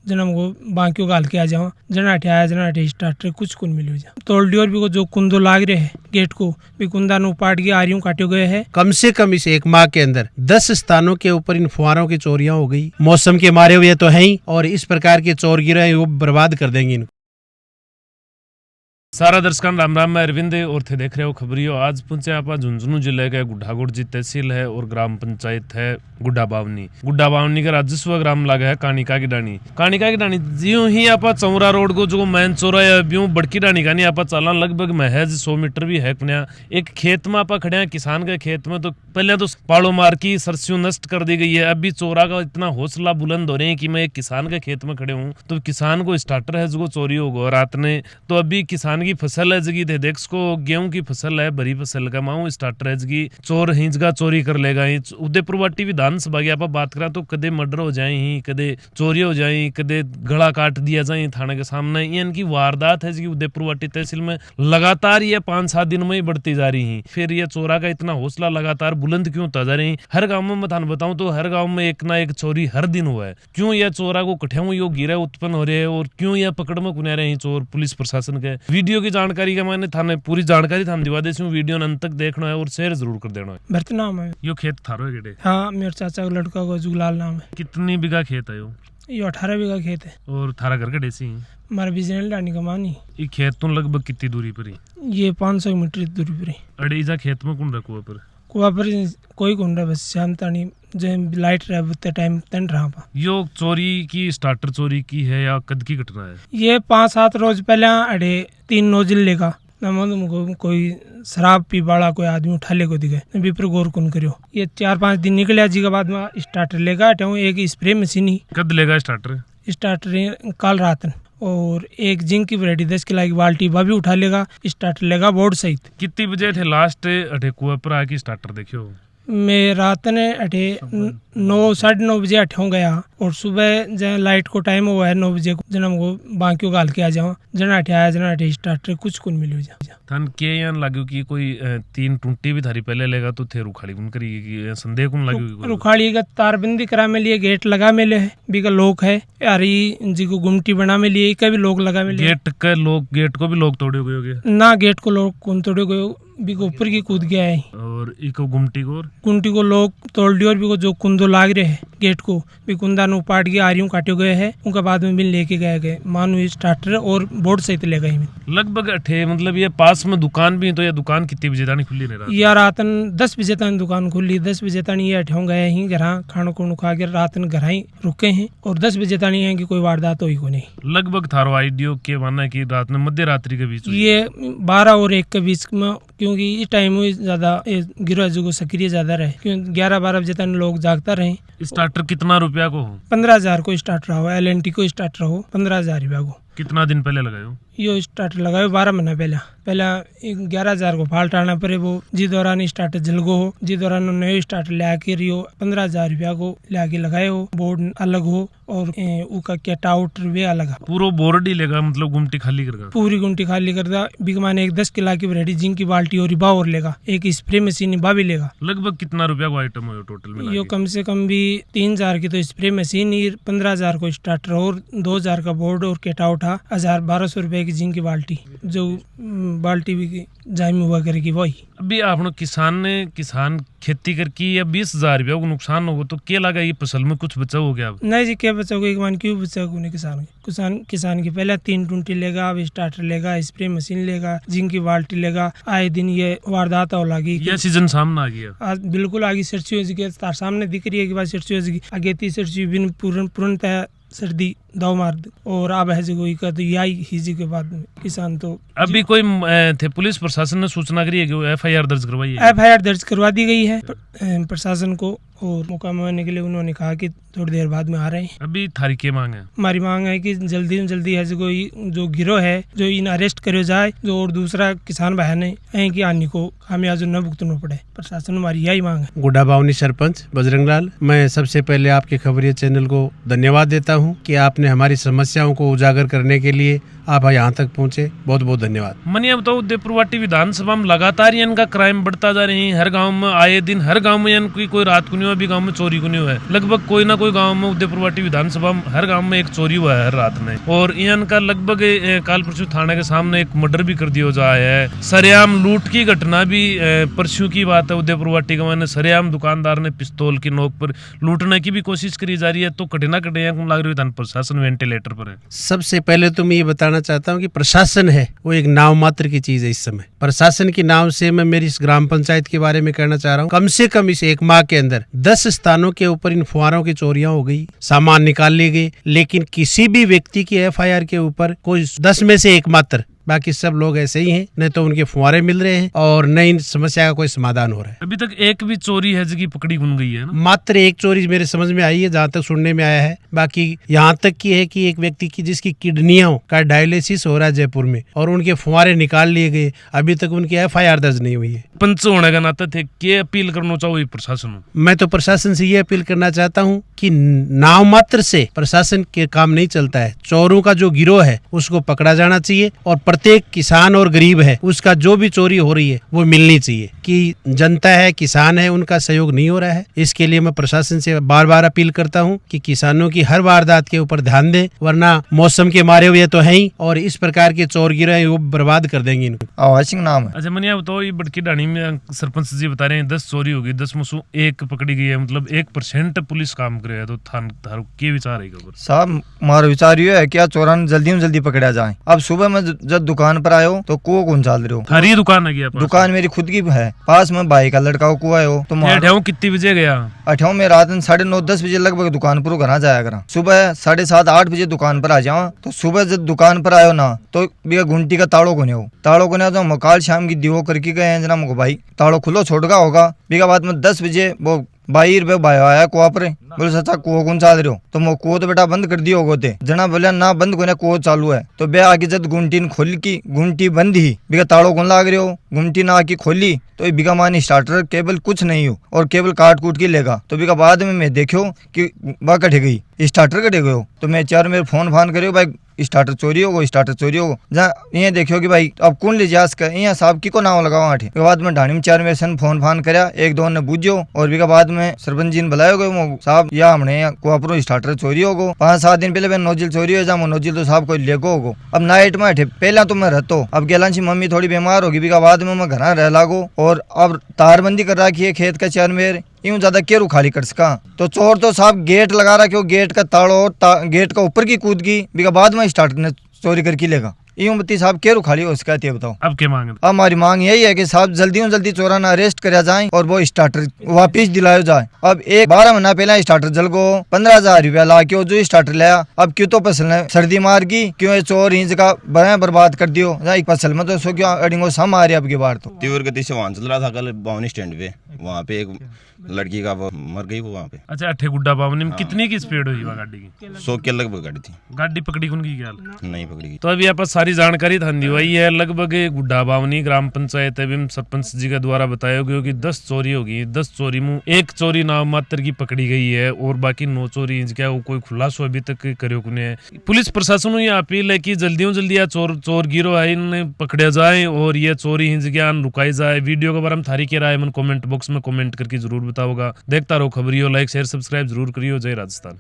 जनम को बांकियो गाल के आ जाओ जनाटे आया जनाटे स्टार्टर कुछ कुन मिलो जा तोड़ और भी को जो कुंदो लाग रहे है गेट को भी कुंदा नु पाट के आरियों काटे गए है। कम से कम इस एक माह के अंदर 10 स्थानों के ऊपर इन फुहारों की चोरियां हो गई। मौसम के मारे हुए तो है ही और इस प्रकार के चोर गिरे वो बर्बाद कर देंगे इनको। सारा दर्शकों राम राम, मैं अरविंद और थे देख रहे हो खबरियो। आज पहुंचे आप झुंझुनू जिले के गुड्डागुड़ जी तहसील है और ग्राम पंचायत है गुड्डा बावनी का राजस्व ग्राम लगा है कानिका की डानी ज्यों ही आप चौरा रोड को जो मैन चौरा है ब्यूं बड़की डानी का नहीं आप चलना लगभग महज 100 मीटर भी है। एक खेत में आप खड़े हैं किसान के खेत में, तो पहले तो पाड़ो मार की सरसों नष्ट कर दी गई है। अभी चोरा का इतना हौसला बुलंद हो रहे हैं कि मैं एक किसान के खेत में खड़े हूँ तो किसान को स्टार्टर है जो चोरी होगा रात ने। तो अभी किसान की फसल है जगी थे देख को गेहूं की फसल है भरी फसल का माऊ स्टार्टर है जगी चोर हिंजगा चोरी कर लेगा। उदयपुर वाटी विधानसभा की आप बात करा तो कदे मर्डर हो जाए ही, कदे चोरी हो जाए, कदे गला काट दिया जाए थाने के सामने। ये इनकी वारदात है जगी उदयपुर वाटी तहसील में लगातार ये 5-7 दिन में ही बढ़ती जा रही है। फिर ये चोरा का इतना हौसला लगातार बुलंद क्यों होता जा रही है? हर गाँव में मैं थाने बताऊं तो हर गाँव में एक ना एक चोरी हर दिन हुआ है। क्यों यह चोरा को कठिया यो गिरा उत्पन्न हो रहे है और क्यों यह पकड़ में कुने रहे हैं चोर? पुलिस प्रशासन के वीडियो की जानकारी का मैंने थाने पूरी जानकारी थाने दिवा देसी हूं। वीडियो अंत तक देखना है और शेयर जरूर कर देना है। भरत नाम है यो खेत थारो है केड़े? हाँ मेरे चाचा का लड़का को जुगलाल नाम है। कितनी बीघा खेत है यो? ये 18 बीघा खेत है। और थारा घर केड़े सी? हमारे बिजनेस डानी कमानी। ये खेत तो लगभग कितनी दूरी पर? ये 500 मीटर दूरी पर। अड़े इजा खेत में कौन रखुआ पर? कुआ पर कोई कौन रहा, बस शाम तानी जो लाइट रहा टाइम तन रहा पा। यो चोरी की स्टार्टर चोरी की है या कद की घटना है? ये 5-7 रोज पहले अड़े 3 नोजिल लेगा कोई शराब पी वाला कोई आदमी उठा ले को दिखे भी पर गौर कौन करियो। ये 4-5 दिन निकले जी के बाद में स्टार्टर लेगा एक स्प्रे मशीन ही। कद लेगा स्टार्टर? काल रात और एक जिंक की वैरायटी 10 किलो की बाल्टी वह भी उठा लेगा। स्टार्टर लेगा बोर्ड सहित। कितनी बजे थे लास्ट अठे कुआ पर आके स्टार्टर देखियो? मैं रात ने 9-9:30 बजे अठों गया और सुबह जब लाइट को टाइम हुआ है 9 बजे जन्म को बांकियो गाल के आ जाओ जनाटे आया जनाटे स्टार्टर कुछ कुन मिलो जा। थान के यान लागू कि कोई 3 टूटी भी थारी पहले लेगा तो थे रुखाड़ी कुन करी कि संदेह कुन लागू? रुखाड़ी का तारबंदी करा में लिए गेट लगा में ले है बीका लोक है यारी जी को गुमटी बना में लिए का भी लोक लगा में लिए। गेट को भी लोग तोड़े गए ना? गेट को लोग कौन तोड़े गए बीको ऊपर की कूद गया है। और इको गुमटी को लोग तोड़ दिया और बीको जो कुंदो लाग रहे है गेट को भी कुंदा नु पाट के आरियों काटे गए है। उनका बाद में भी लेके गए मानो स्टार्टर और बोर्ड सहित ले गए। लगभग अठे मतलब ये पास में दुकान भी तो ये दुकान कितनी बजे तक खुली रही? या रातन 10 बजे तक दुकान खुली। 10 बजे तक ये अठे गए ही घर खाना को खा के रातन घर ही रुके हैं और 10 बजे तक है कि कोई वारदात हुई को नहीं। लगभग थारो आइडियो के मानना की रात में मध्य रात्रि के बीच ये 12 और 1 के बीच में, क्योंकि इस टाइम में ज्यादा गिरोह जो सक्रिय ज्यादा रहे क्योंकि 11-12 बजे तक लोग जागता रहे। स्टार्टर कितना रुपया को हो? 15,000 को स्टार्टर हो। LNT को स्टार्टर हो 15,000 रुपया को। कितना दिन पहले लगायो? यो स्टार्टर लगायो 12 महीना पहले 11,000 को फाल्ट आना पड़े वो जी दौरान स्टार्टर जलगो हो जी दौरान नयो स्टार्टर लाके रियो 15,000 रुपया को लाके लगाए हो। बोर्ड अलग हो और उका कैट आउट वे अलग। पूरा बोर्ड ही लेगा मतलब गुमटी खाली करगा? पूरी गुमटी खाली करदा बिग माने एक 10 किलो की वैरायटी जिंक की बाल्टी और रिबा और लेगा। एक स्प्रे मशीन बा भी लेगा। लगभग कितना रुपया को आइटम हो टोटल में? यो कम से कम भी 3,000 की तो स्प्रे मशीन ही 15,000 को स्टार्टर और 2,000 का बोर्ड और कैट आउट है। 1,000-1,200 रुपए की जिंक की बाल्टी जो बाल्टी भी जाइम हुआ करेगी वही। अभी आपने किसान खेती करके या 20,000 रुपया को नुकसान होगा तो क्या लगा ये फसल में कुछ बचा हो गया? नहीं जी क्या बचा होगा? एक मान क्यों बचा होगा? किसान की पहले 3 टूंटी लेगा, अब स्टार्टर लेगा, स्प्रे मशीन लेगा, जिंक की बाल्टी लेगा। आए दिन ये वारदात हो लगी। ये सीजन सामने आ गया आज बिल्कुल आगे सर्ची हो सामने दिख रही है कि बात सर्ची हो आगे 30 सर्ची बिन पूर्णतः सर्दी दाव मार और अब है कोई का तो यही हिजी के बाद में किसान तो अभी कोई थे पुलिस प्रशासन ने सूचना करी है कि FIR दर्ज करवाई है? FIR दर्ज करवा दी गई है प्रशासन को और मुकाम होने के लिए उन्होंने कहा कि थोड़ी देर बाद में आ रहे हैं। अभी थारी क्या मांग है? हमारी मांग है कि जल्दी से जल्दी है जो गिरोह है जो इन अरेस्ट करे जाए जो और दूसरा किसान बहन है कि आने को खामियाजा न भुगतना पड़े। प्रशासन हमारी यही मांग है। गुड्डा बावनी सरपंच बजरंग लाल, मैं सबसे पहले आपके खबरिया चैनल को धन्यवाद देता हूँ कि आपने हमारी समस्याओं को उजागर करने के लिए आप यहाँ तक पहुँचे, बहुत बहुत धन्यवाद। मनिया बताओ, उदयपुरवाटी विधानसभा में लगातार इनका क्राइम बढ़ता जा रही है। हर गांव में आए दिन, हर गांव में इनकी कोई रात को नहीं हुआ, भी गांव में चोरी को नहीं हुआ है। लगभग कोई ना कोई गांव में उदयपुरवाटी विधानसभा में हर गांव में एक चोरी हुआ है हर रात में। और इनका लगभग काल परसों थाना के सामने एक मर्डर भी कर दिया जा है। सरेआम लूट की घटना भी परसों की बात है। उदयपुरवाटी गांव में सरेआम दुकानदार ने पिस्तौल की नोक पर लूटने की भी कोशिश करी जा रही है। तो कठिना कठिना लग रही है, प्रशासन वेंटिलेटर पर है। सबसे पहले तो मैं ये बताना चाहता हूँ कि प्रशासन है वो एक नाव मात्र की चीज है। इस समय प्रशासन की नाव से मैं मेरी इस ग्राम पंचायत के बारे में कहना चाह रहा हूँ, कम से कम इस एक माह के अंदर 10 स्थानों के ऊपर इन फुहारों की चोरियां हो गई, सामान निकाल लिए गए, लेकिन किसी भी व्यक्ति की एफआईआर के ऊपर कोई 10 में से एक मात्र, बाकी सब लोग ऐसे ही हैं, न तो उनके फुहारे मिल रहे हैं और न इन समस्या का कोई समाधान हो रहा है। अभी तक एक भी चोरी है जिसकी पकड़ी गुन गई है ना? मात्र एक चोरी मेरे समझ में आई है, जहाँ तक सुनने में आया है। बाकी यहाँ तक की है कि एक व्यक्ति की जिसकी किडनियों का डायलिसिस हो रहा है जयपुर में, और उनके फुहारे निकाल लिए गए, अभी तक उनकी एफआईआर दर्ज नहीं हुई है। पंच होने का नाते थे क्या अपील करना चाहो प्रशासन? मैं तो प्रशासन से ये अपील करना चाहता हूँ कि नाव मात्र से प्रशासन के काम नहीं चलता है। चोरों का जो गिरोह है उसको पकड़ा जाना चाहिए, और प्रत्येक किसान और गरीब है उसका जो भी चोरी हो रही है वो मिलनी चाहिए। कि जनता है, किसान है, उनका सहयोग नहीं हो रहा है। इसके लिए मैं प्रशासन से बार बार अपील करता हूँ कि किसानों की हर वारदात के ऊपर ध्यान दें, वरना मौसम के मारे हुए तो है ही, और इस प्रकार के चोर गिरोह वो बर्बाद कर देंगे इनको। आवाज सिंह नाम है। अच्छा मनिया बताओ, ये बड़की डाणी में सरपंच जी बता रहे हैं 10 चोरी होगी, 10 में से एक पकड़ी गई है, मतलब 1% पुलिस काम करे है। तो थान के विचार है खबर साहब? हमारा विचार ये है कि चोरान जल्दी में जल्दी पकड़ा जाए। अब सुबह में जब दुकान पर आयो तो कुआ कौन चाल रहे हो? हरी दुकान है क्या? दुकान मेरी खुद की है, पास में भाई का लड़का को कुआ हो। तो कितनी बजे गया? अठाऊ में रात 9:30-10 बजे लगभग दुकान पर घर जाया करा। सुबह 7:30-8 बजे दुकान पर आ जाओ। तो सुबह जब दुकान पर आयो ना तो घंटी का ताड़ो कोने हो, ताड़ो कोने तो मकाल शाम की दिवो करके गए जना मुझको भाई ताड़ो खुलो छोड़ का होगा। बीघा बाद में 10 बजे वो 22 रुपये भाई आया कुआ पर। बोले सचा कुआ कौन चाल रहे हो? तो मैं कुआ तो बेटा बंद कर दियो होते। जना बोले ना बंद कोने कुआ चालू है। तो बे आगे जब गुंटी खोल की गुंटी बंद ही, बिका ताड़ो कौन लाग रहे हो? गुंटी ना आके खोली तो बिका मानी स्टार्टर केबल कुछ नहीं हो, और केबल काट कूट के लेगा। तो बिका बाद में मैं देखो कि बा कटे गई, स्टार्टर कटे गयो। तो मैं चार मेरे फोन करियो भाई स्टार्टर चोरी हो गो, स्टार्टर चोरी हो गो। जहाँ ये देखियो कि भाई अब कौन ले जास का यहाँ साहब की को नाम लगाओ आठे। के बाद में ढाणी में 4 मेरे सन फोन करया, 1-2 ने बुझ्यो, और भी बाद में सरपंच जी ने बुलायो गयो साहब या हमने कुआपरो स्टार्टर चोरी हो गो। 5-7 दिन पहले नोजिल चोरी हो जा, नोजिल तो साहब कोई लेगो होगो। अब नाइट में पहला तो मैं रहतो, अब गेलांची मम्मी थोड़ी बीमार होगी, भी बाद में मैं घर रह लागो, और अब तारबंदी कर रखी है खेत का 4 मेर यूं ज्यादा केरू खाली कर सका। तो चोर तो साहब गेट लगा रहा, गेट का ताड़ो गेट का ऊपर की कूद गई, बिका बाद में स्टार्टर ने चोरी करके लेगा। यूं बत्ती साहब केरू खाली हो इसका बताओ। अब क्या मांग? अब हमारी मांग यही है कि साहब जल्दी चोराना अरेस्ट करा जाए और वो स्टार्टर वापिस दिलाया जाए। अब 12 महीना पहले स्टार्टर जल गो, 15,000 रुपया ला के जो स्टार्टर लाया, अब क्यों तो फसल ने सर्दी मार गई, क्यों ये चोर ही जगह बर्बाद कर दियो। फसल में तो सो क्यों अड़िंगो सम आ रही अब की बार। तो तीव्र गति से वाहन चल रहा था कल बावनी स्टैंड पे, वहाँ पे एक लड़की का वो मर गई वो वहाँ पे। अच्छा, अठे गुड्डा बावनी में कितनी की स्पीड हुई गाड़ी की? 100 के लगभग गाड़ी थी। गाड़ी पकड़ी कौन की? क्या नहीं पकड़ी गई। तो अभी आप सारी जानकारी थान दी हुई है। लगभग गुड्डा बावनी ग्राम पंचायत एवं सरपंच जी के द्वारा बताया गया कि 10 चोरी होगी। 10 चोरी में एक चोरी नाम मात्र की पकड़ी गई है, और बाकी 9 चोरी क्या वो कोई खुलासा अभी तक करो है। पुलिस प्रशासन ये अपील है कि जल्दी चोर गिरोह है इन्हें पकड़ा जाए, और ये चोरी हिंज ज्ञान रुकाई जाए। वीडियो के बारे में थारी के राय मन कमेंट बॉक्स में कमेंट करके जरूर बताओगा। देखता रहो खबरियो, लाइक शेयर सब्सक्राइब जरूर करियो। जय राजस्थान।